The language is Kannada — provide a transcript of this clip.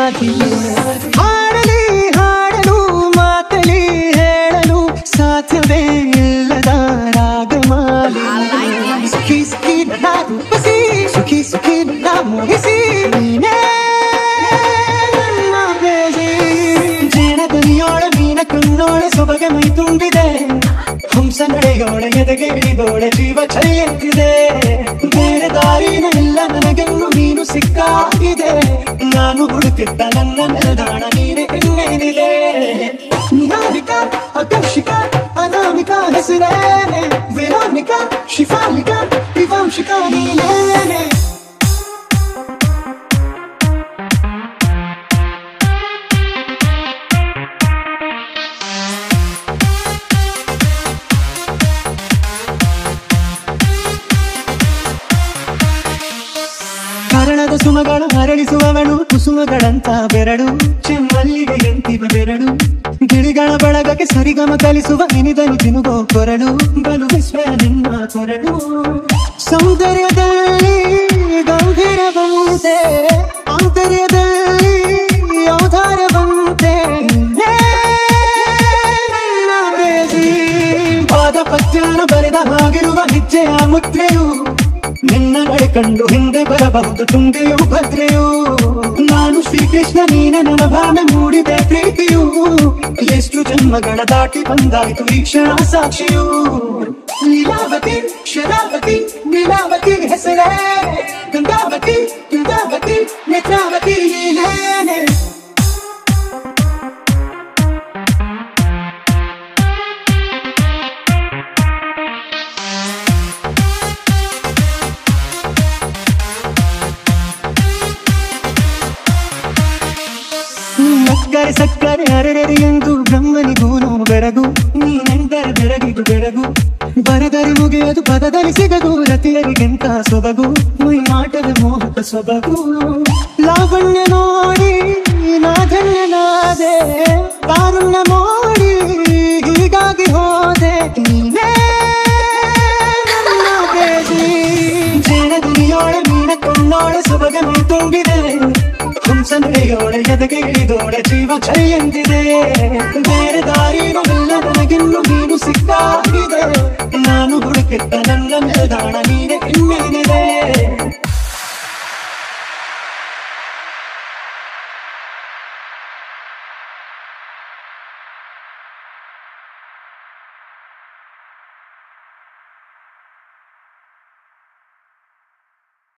ಸಾಧಿಯೇ ಹಾಡಲಿ ಹಾಡಲು ಮಾತಲಿ ಹೇಳಲು ಸಾಧ್ಯವೇ ಇಲ್ಲದ ರಾಗಮಾಲಿ ಸುಖಿ ಸುಖಿ ನನ್ನ ರೂಪಿಸಿ ಸುಖಿ ಸುಖಿ ನನ್ನ ಮೋಹಿಸಿ ನೀನೇ ನನ್ನ ಬೇಜಿ ಜೇನ ದನಿಯೋಳ ಮೀನ ಕಣ್ಣೋಳೆ ಸೊಬಗೆ ಮೈ ತುಂಬಿದೆ ಹಂಸ ನಡೆಯೋಳೆ ಎದೆಗೆ ಹಿಡಿದೋಳೆ ಜೀವ ಚಲಿಯುತ್ತಿದೆ ಬೇರೆ ದಾರಿನ ಇಲ್ಲ ನನಗೆನ್ನು ನೀನು ಸಿಕ್ಕಾಗಿದೆ ನಾನು ಹುಡುಕಿದ್ದ ನನ್ನ ನಿಲ್ದಾಣ ನೀನೆ ಇನ್ನೇನಿದೆ ನಿಹಾರಿಕಾ ಆಕರ್ಷಿಕಾ ಅನಾಮಿಕಾ ಹೆಸರೇ ವೆರೋನಿಕಾ ಶಿಫಾಲಿಕಾ ವಿವಂಶಿಕಾ ನೀನೇನೆ ಕರಣದ ಸುಮಗಳು ಹರಳಿಸುವವಳು ಕುಸುಮಗಳಂತ ಬೆರಳು ಚೆಮ್ಮಲ್ಲಿಗೆಯಂತಿವ ಬೆರಳು ಗಿಳಿಗಳ ಬಳಗಕ್ಕೆ ಸರಿಗಮ ಕಲಿಸುವ ಇನಿದನು ತಿನುಗೋ ಕೊರಳು ಬಲು ವಿಸ್ಮಯ ನಿನ್ನ ಕೊರಳು ಸೌಂದರ್ಯದಲ್ಲಿ ಗಂಭೀರ ಬಂತೆ ಆಂತರ್ಯದಲ್ಲಿ ಔದಾರ ಬಂತೆ ನನ್ನ ಬೇಜಿ ಪಾದ ಪತ್ಯಾನ ಬರೆದ ಹಾಗಿರುವ ಹೆಜ್ಜೆಯ ಮುದ್ರೆಯು ನಿನ್ನ ನಡೆ ಕಂಡು ಹಿಂದೆ ಬರಬಹುದು ತುಂಗೆಯು ಭದ್ರೆಯು ನಾನು ಶ್ರೀಕೃಷ್ಣ ನೀನೆ ನನ್ನ ಭಾವನೆ ಮೂಡಿದೆ ಪ್ರೀತಿಯು ಎಷ್ಟು ಜನ್ಮಗಳ ದಾಟಿ ಬಂದಾಯ್ತು ಈ ಕ್ಷಣ ಸಾಕ್ಷಿಯು ಲೀಲಾವತಿ ಶರಾವತಿ ನೀಲಾವತಿ ಹೆಸರೇ ಗಂಗಾವತಿ ದುರ್ಗಾವತಿ ನೇತ್ರಾವತಿ ನೀನೇನೆ ಸಕ್ಕರೆ ಸಕ್ಕರೆ ಅರೆರೆ ಎಂದು ಬ್ರಹ್ಮನಿಗೂನು ಬೆರಗು ನೀನೆಂದರೆ ಬೆರಗಿದು ಬೆರಗು ಬರೆದರೆ ಮುಗಿಯದು ಪದದಲ್ಲಿ ಸಿಗದು ರತಿಯರಿಗೆಂತ ಸೊಬಗು ಮೈ ಮಾಟದ ಮೋಹಕ ಸೊಬಗು ಲಾವಣ್ಯ ನೋಡಿ ನಾಧನ್ಯನಾದೆ ಕಾರುಣ್ಯ ನೋಡಿ ಹೀಗಾಗಿ ಹೋದೆ ನೀನೇ ನನ್ನ ಬೇಜಿ ಜೇನ ದುನಿಯೋಳೆ ಮೀನ ಕೊಂಡೋಳೆ ಸೊಬಗ ಮೈ ತುಂಬಿದೆ ಹಂಸ ನಡೆಯೋಳೆ ಎದೆಗೆ ಹಿಡಿದೋಳೆ ಜೀವ ಚಲಿಯಂತಿದೆ ಬೇರೆ ದಾರಿನೂ ಇಲ್ಲ ನನಗಿನ್ನು ನೀನು ಸಿಕ್ಕಾಗಿದೆ ನಾನು ಹುಡುಕಿದ್ದ ನನ್ನ ನಿಲ್ದಾಣ ನೀನೆ ಇನ್ನೇನಿದೆ